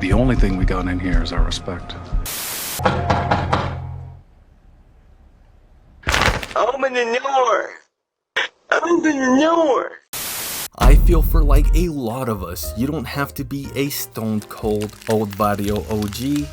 The only thing we got in here is our respect. Open the door! Open the door! I feel for like a lot of us, you don't have to be a stone cold old Barrio OG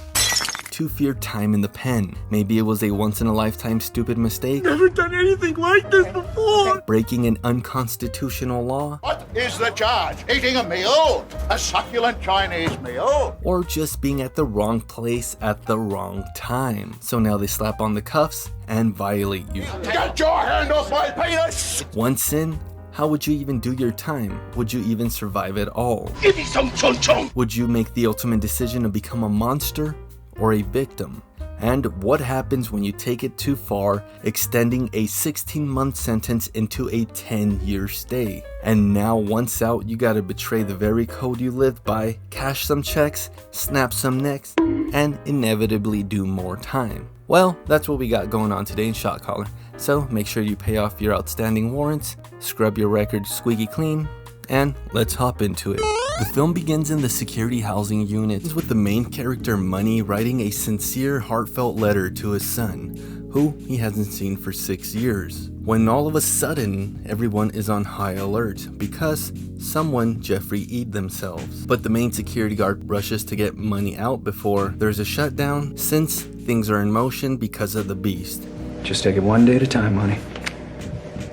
to fear time in the pen. Maybe it was a once-in-a-lifetime stupid mistake. Never done anything like this before! Breaking an unconstitutional law. What is the charge? Eating a meal? A succulent Chinese meal? Or just being at the wrong place at the wrong time. So now they slap on the cuffs and violate you. Get your hand off my penis! One sin? How would you even do your time? Would you even survive at all? Give me some chon chon! Would you make the ultimate decision to become a monster or a victim? And what happens when you take it too far, extending a 16-month sentence into a 10-year stay? And now once out, you gotta betray the very code you lived by, cash some checks, snap some necks, and inevitably do more time. Well, that's what we got going on today in Shot Caller. So make sure you pay off your outstanding warrants, scrub your record squeaky clean, and let's hop into it. The film begins in the security housing unit with the main character Money writing a sincere, heartfelt letter to his son, who he hasn't seen for 6 years. When all of a sudden, everyone is on high alert because someone Jeffrey E'd themselves. But the main security guard rushes to get Money out before there's a shutdown since things are in motion because of the beast. Just take it one day at a time, honey.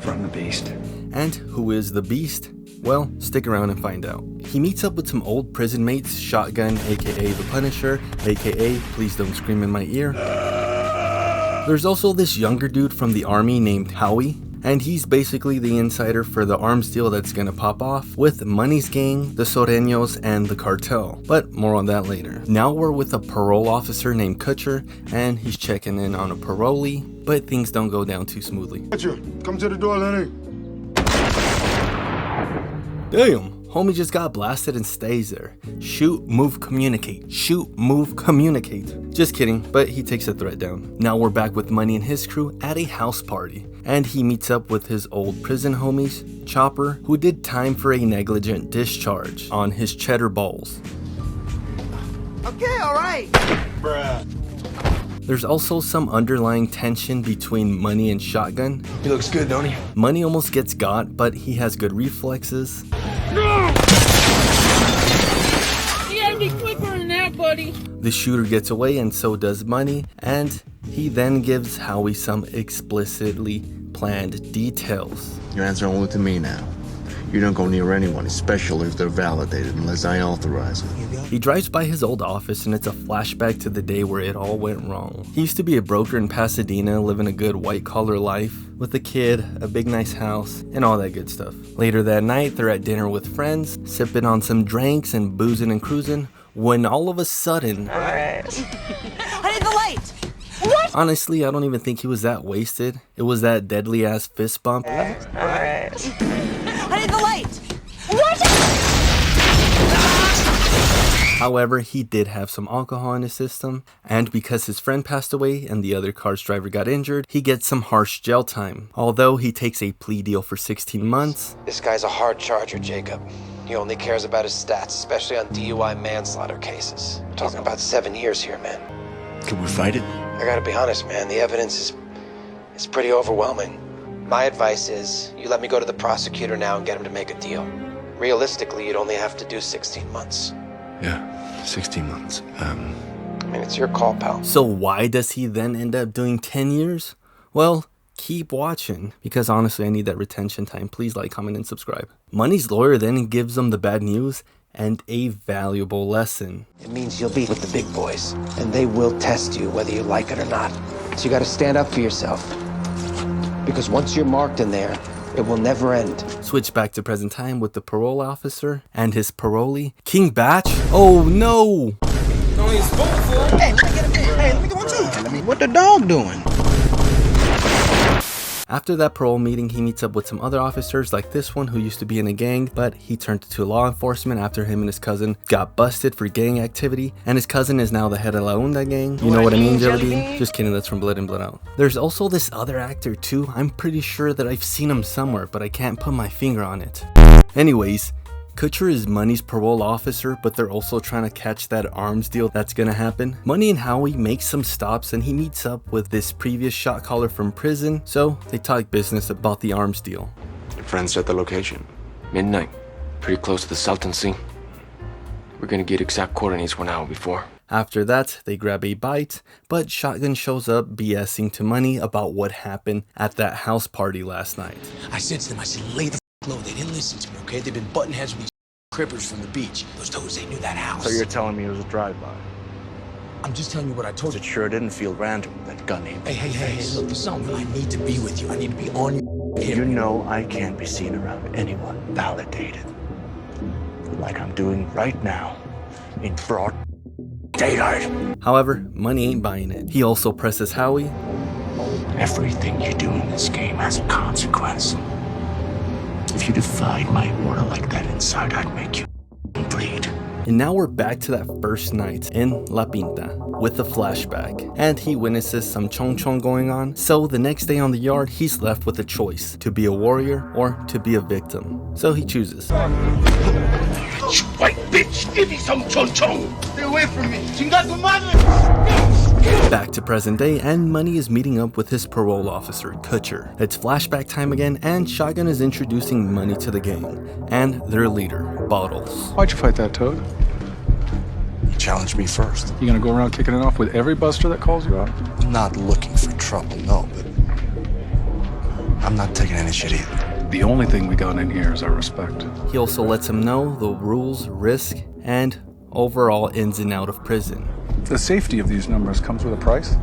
From the beast. And who is the beast? Well, stick around and find out. He meets up with some old prison mates, Shotgun, aka the Punisher, aka Please Don't Scream in My Ear. There's also this younger dude from the army named Howie, and he's basically the insider for the arms deal that's gonna pop off with Money's gang, the Soreños, and the cartel. But more on that later. Now we're with a parole officer named Kutcher, and he's checking in on a parolee, but things don't go down too smoothly. Kutcher, come to the door, Lenny. Damn, homie just got blasted and stays there. Shoot, move, communicate. Shoot, move, communicate. Just kidding, but he takes the threat down. Now we're back with Money and his crew at a house party, and he meets up with his old prison homies, Chopper, who did time for a negligent discharge on his cheddar balls. Okay, alright! Bruh. There's also some underlying tension between Money and Shotgun. He looks good, don't he? Money almost gets got, but he has good reflexes. No! You gotta be quicker than that, buddy. The shooter gets away and so does Money, and he then gives Howie some explicitly planned details. You answer only to me now. You don't go near anyone, especially if they're validated, unless I authorize it. He drives by his old office and it's a flashback to the day where it all went wrong. He used to be a broker in Pasadena, living a good white-collar life, with a kid, a big nice house, and all that good stuff. Later that night, they're at dinner with friends, sipping on some drinks and boozing and cruising, when all of a sudden... Alright. I need the light. What? Honestly, I don't even think he was that wasted. It was that deadly-ass fist bump. Alright. I need the light. What? However, he did have some alcohol in his system, and because his friend passed away and the other car's driver got injured, he gets some harsh jail time. Although he takes a plea deal for 16 months. This guy's a hard charger, Jacob. He only cares about his stats, especially on DUI manslaughter cases. We're talking about 7 years here, man. Can we fight it? I gotta be honest, man, the evidence is pretty overwhelming. My advice is, you let me go to the prosecutor now and get him to make a deal. Realistically, you'd only have to do 16 months. Yeah, 16 months. I mean, it's your call, pal. So why does he then end up doing 10 years? Well, keep watching, because honestly I need that retention time. Please like, comment, and subscribe. Money's lawyer then gives him the bad news and a valuable lesson. It means you'll be with the big boys, and they will test you whether you like it or not. So you gotta stand up for yourself. Because once you're marked in there, it will never end. Switch back to present time with the parole officer and his parolee, King Batch. Oh no! Hey, let me get a bit. Hey, let me get one too. What the dog doing? After that parole meeting, he meets up with some other officers like this one who used to be in a gang, but he turned to law enforcement after him and his cousin got busted for gang activity, and his cousin is now the head of La Onda gang. You know what I mean, Jelly Bean? Just kidding, that's from Blood In, Blood Out. There's also this other actor too. I'm pretty sure that I've seen him somewhere, but I can't put my finger on it. Anyways, Kutcher is Money's parole officer, but they're also trying to catch that arms deal that's gonna happen. Money and Howie make some stops and he meets up with this previous shot caller from prison, so they talk business about the arms deal. Your friends at the location. Midnight. Pretty close to the Sultan scene. We're gonna get exact coordinates 1 hour before. After that, they grab a bite, but Shotgun shows up BSing to Money about what happened at that house party last night. I said to them, I said, lay the low. They didn't listen to me, okay? They've been butting heads with these crippers from the beach. Those toads, they knew that house. So you're telling me it was a drive-by? I'm just telling you what I told you. It sure didn't feel random, that gun aimed at your Hey, face. look, there's something. I need to be with you. I need to be on your You know I can't be seen around anyone validated. Like I'm doing right now, in broad daylight. However, Money ain't buying it. He also presses Howie. Everything you do in this game has a consequence. If you defied my order like that inside, I'd make you bleed. And now we're back to that first night in La Pinta with a flashback. And he witnesses some chong chong going on. So the next day on the yard, he's left with a choice: to be a warrior or to be a victim. So he chooses. You white bitch, give me some chon chon. Stay away from me. Chinga tu madre. Back to present day, and Money is meeting up with his parole officer, Kutcher. It's flashback time again, and Shotgun is introducing Money to the gang and their leader, Bottles. Why'd you fight that toad? You challenged me first. You gonna go around kicking it off with every buster that calls you out? I'm not looking for trouble, no, but I'm not taking any shit either. The only thing we got in here is our respect. He also lets him know the rules, risk, and overall ins and out of prison. The safety of these numbers comes with a price.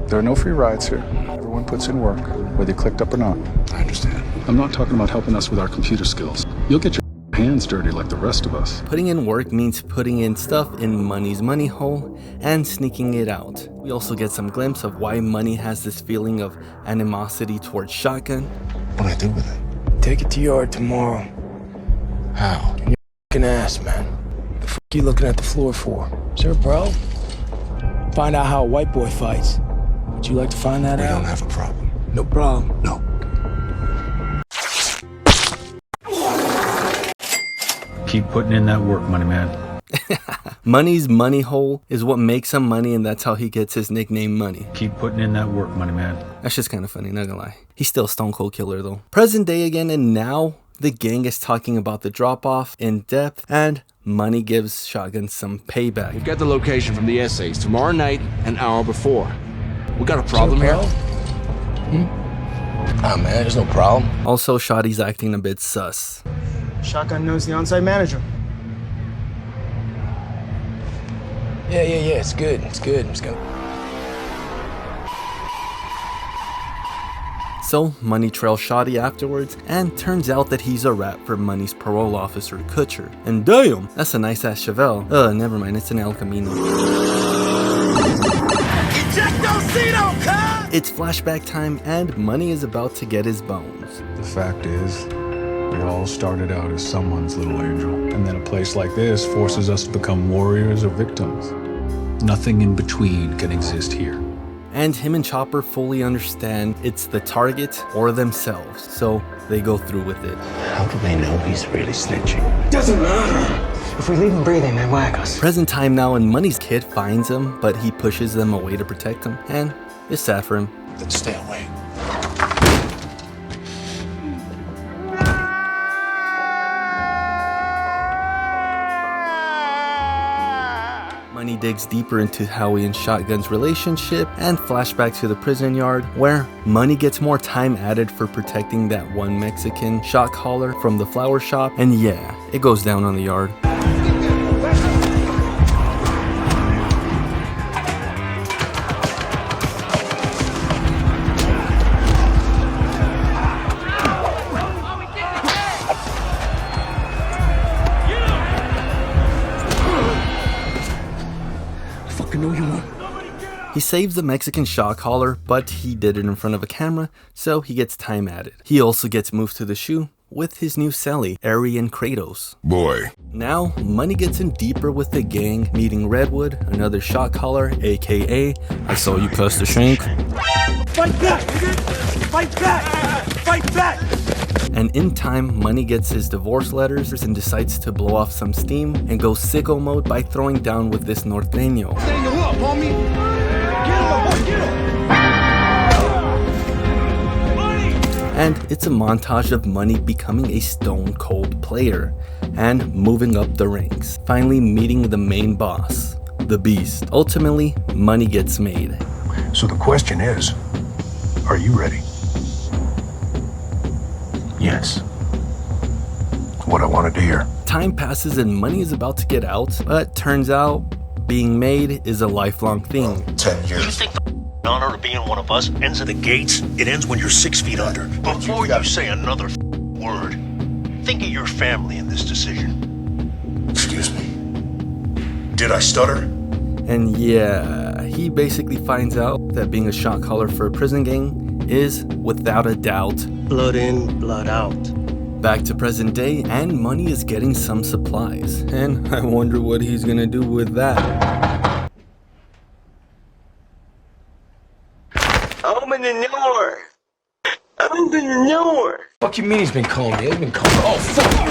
There are no free rides here. Everyone puts in work, whether you clicked up or not. I understand. I'm not talking about helping us with our computer skills. You'll get your hands dirty like the rest of us. Putting in work means putting in stuff in Money's money hole and sneaking it out. We also get some glimpse of why Money has this feeling of animosity towards Shotgun. What do I do with it? Take it to yard tomorrow. How? Your f***ing ass, man. The f*** you looking at the floor for? Sure, bro. Find out how a white boy fights. Would you like to find that We out? don't have a problem. No problem. No. Keep putting in that work, money man. Money's money hole is what makes him Money, and that's how he gets his nickname Money. Keep putting in that work, money man. That's just kind of funny, not gonna lie. He's still a stone cold killer though. Present day again, and now the gang is talking about the drop off in depth, and Money gives Shotgun some payback. We've got the location from the essays. Tomorrow night, an hour before. We got a problem here? Nah, man, there's no problem. Also, Shotty's acting a bit sus. Shotgun knows the on-site manager. Yeah, it's good. It's good. I'm just gonna... So, Money trails Shotty afterwards, and turns out that he's a rat for Money's parole officer, Kutcher. And damn, that's a nice ass Chevelle. Never mind, it's an El Camino. It's flashback time, and Money is about to get his bones. The fact is, we all started out as someone's little angel. And then a place like this forces us to become warriors or victims. Nothing in between can exist here. And him and Chopper fully understand it's the target or themselves, so they go through with it. How do they know he's really snitching? Doesn't matter. If we leave him breathing, they whack us. Present time now, and Money's kid finds him, but he pushes them away to protect him, and it's sad for him. Then stay away. Money digs deeper into Howie and Shotgun's relationship, and flashback to the prison yard, where Money gets more time added for protecting that one Mexican shot caller from the flower shop, and yeah, it goes down on the yard. He saves the Mexican shot caller, but he did it in front of a camera, so he gets time added. He also gets moved to the shoe with his new cellie, Ari and Kratos. Boy. Now, Money gets in deeper with the gang, meeting Redwood, another shot caller, aka I saw you cuss the shank. Fight back! Fight back! Fight back! And in time, Money gets his divorce letters and decides to blow off some steam and go sicko mode by throwing down with this norteño. And it's a montage of Money becoming a stone cold player and moving up the ranks, finally meeting the main boss, the Beast. Ultimately, Money gets made. So the question is, are you ready? Yes. What I wanted to hear. Time passes and Money is about to get out, but turns out being made is a lifelong thing. 10 years. You think the honor of being one of us ends at the gates? It ends when you're 6 feet under. Before you say another word, think of your family in this decision. Excuse me. Did I stutter? And yeah, he basically finds out that being a shot caller for a prison gang is, without a doubt, Blood in, blood out. back to present day, and Money is getting some supplies. And I wonder what he's gonna do with that. Open the door. Open the door. Fuck you mean he's been calling me? He's been calling me. Oh, fuck you.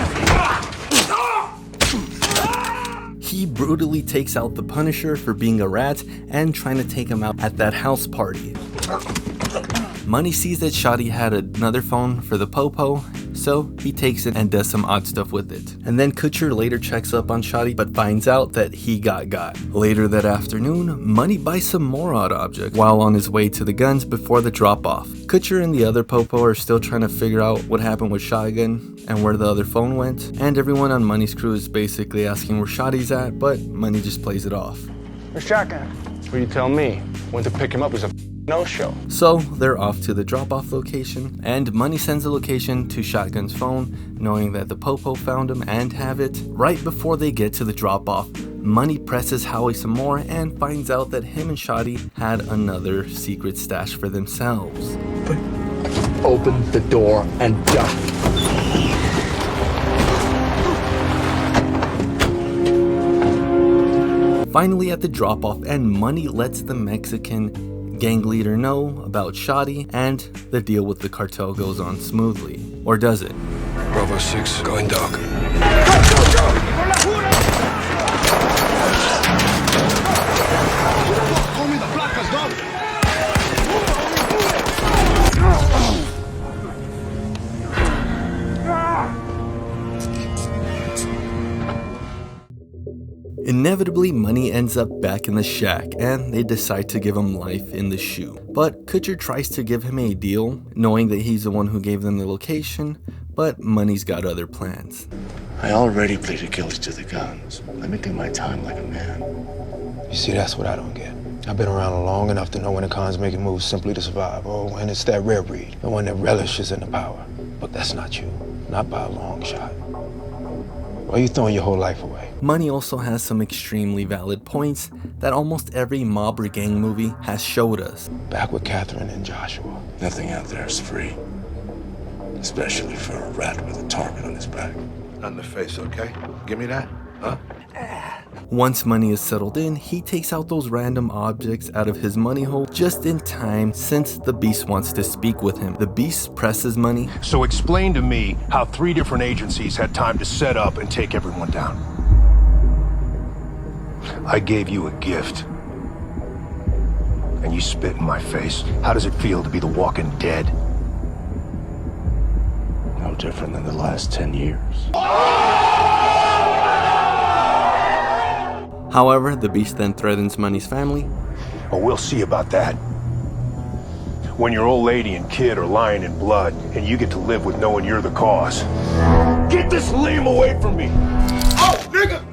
He brutally takes out the Punisher for being a rat and trying to take him out at that house party. Money sees that Shotty had another phone for the Popo, so he takes it and does some odd stuff with it. And then Kutcher later checks up on Shotty but finds out that he got. Later that afternoon, Money buys some more odd object while on his way to the guns before the drop-off. Kutcher and the other Popo are still trying to figure out what happened with Shotgun and where the other phone went, and everyone on Money's crew is basically asking where Shotty's at, but Money just plays it off. Where's Shotgun? Well, you tell me. Went to pick him up. It was a no-show. So they're off to the drop-off location, and Money sends a location to Shotgun's phone, knowing that the Popo found him and have it. Right before they get to the drop-off, Money presses Howie some more and finds out that him and Shotty had another secret stash for themselves. Open the door and duck. Finally at the drop-off, and Money lets the Mexican gang leader know about Shotty, and the deal with the cartel goes on smoothly. Or does it? Bravo 6, going dark. Inevitably, Money ends up back in the shack, and they decide to give him life in the shoe. But Kutcher tries to give him a deal, knowing that he's the one who gave them the location, but Money's got other plans. I already pleaded guilty to the guns. Let me do my time like a man. You see, that's what I don't get. I've been around long enough to know when the con's making moves simply to survive. Oh, and it's that rare breed, the one that relishes in the power. But that's not you, not by a long shot. Why are you throwing your whole life away? Money also has some extremely valid points that almost every mob or gang movie has showed us. Back with Catherine and Joshua. Nothing out there is free. Especially for a rat with a target on his back. On the face, okay? Give me that, huh? Once Money is settled in, he takes out those random objects out of his money hole just in time since the Beast wants to speak with him. The Beast presses Money. So explain to me how 3 different agencies had time to set up and take everyone down. I gave you a gift. And you spit in my face. How does it feel to be the walking dead? No different than the last 10 years. However, the Beast then threatens Money's family. Oh, we'll see about that. When your old lady and kid are lying in blood, and you get to live with knowing you're the cause. Get this lame away from me! Oh, nigga!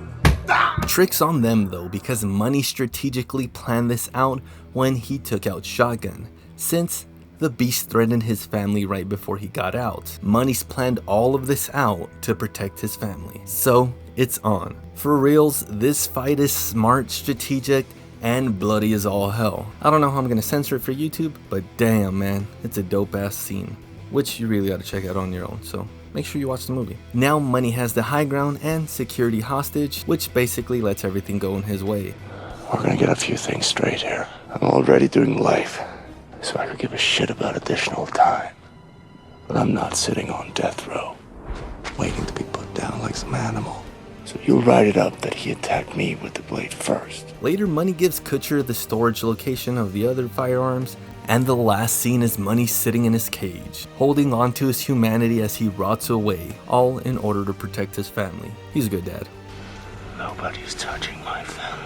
Tricks on them though, because Money strategically planned this out when he took out Shotgun, since the Beast threatened his family right before he got out. Money's planned all of this out to protect his family. So it's on. For reals, this fight is smart, strategic, and bloody as all hell. I don't know how I'm gonna censor it for YouTube, but damn man, it's a dope ass scene, which you really gotta check out on your own, so make sure you watch the movie. Now Money has the high ground and security hostage, which basically lets everything go in his way. We're gonna get a few things straight here. I'm already doing life, so I could give a shit about additional time. But I'm not sitting on death row, waiting to be put down like some animal. So you write it up that he attacked me with the blade first. Later, Money gives Kutcher the storage location of the other firearms, and the last scene is Money sitting in his cage, holding on to his humanity as he rots away, all in order to protect his family. He's a good dad. Nobody's touching my family.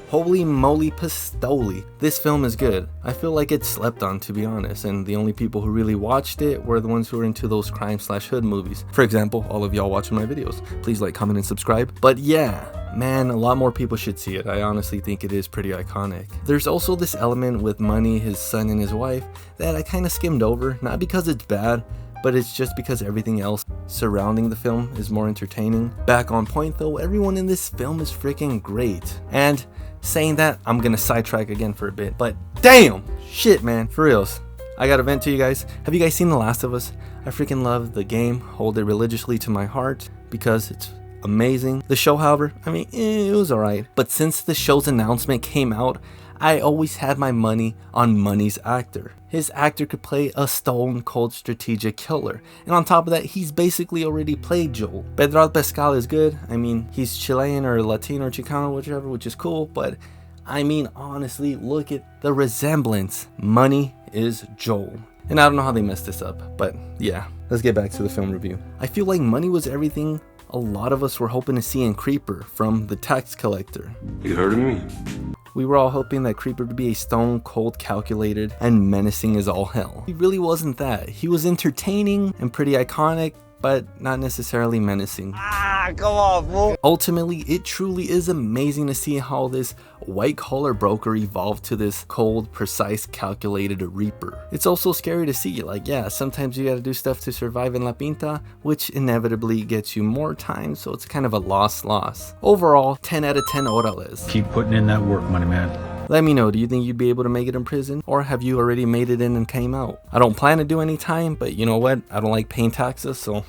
Holy moly pistoli, this film is good. I feel like it's slept on, to be honest, and the only people who really watched it were the ones who were into those crime/hood movies. For example, all of y'all watching my videos. Please like, comment, and subscribe. But yeah, man, a lot more people should see it. I honestly think it is pretty iconic. There's also this element with Money, his son, and his wife that I kind of skimmed over, not because it's bad, but it's just because everything else surrounding the film is more entertaining. Back on point though, everyone in this film is freaking great. And saying that, I'm gonna sidetrack again for a bit, but damn, shit man, for reals. I gotta vent to you guys. Have you guys seen The Last of Us? I freaking love the game, hold it religiously to my heart because it's amazing. The show, however, I mean, it was alright. But since the show's announcement came out, I always had my money on Money's actor. His actor could play a stone cold strategic killer. And on top of that, he's basically already played Joel. Pedro Pascal is good. I mean, he's Chilean or Latino or Chicano, whichever, which is cool. But I mean, honestly, look at the resemblance. Money is Joel. And I don't know how they messed this up, but yeah, let's get back to the film review. I feel like Money was everything a lot of us were hoping to see in Creeper from The Tax Collector. You heard of me? We were all hoping that Creeper would be a stone cold, calculated, and menacing as all hell. He really wasn't that. He was entertaining and pretty iconic, but not necessarily menacing. Come on, fool. Ultimately, it truly is amazing to see how this white-collar broker evolved to this cold, precise, calculated reaper. It's also scary to see, like, yeah, sometimes you gotta do stuff to survive in La Pinta, which inevitably gets you more time, so it's kind of a loss-loss. Overall, 10 out of 10 orales. Keep putting in that work, money man. Let me know, do you think you'd be able to make it in prison? Or have you already made it in and came out? I don't plan to do any time, but you know what? I don't like paying taxes, so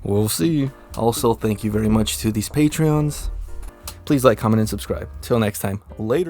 we'll see. Also, thank you very much to these Patreons. Please like, comment, and subscribe. Till next time, later.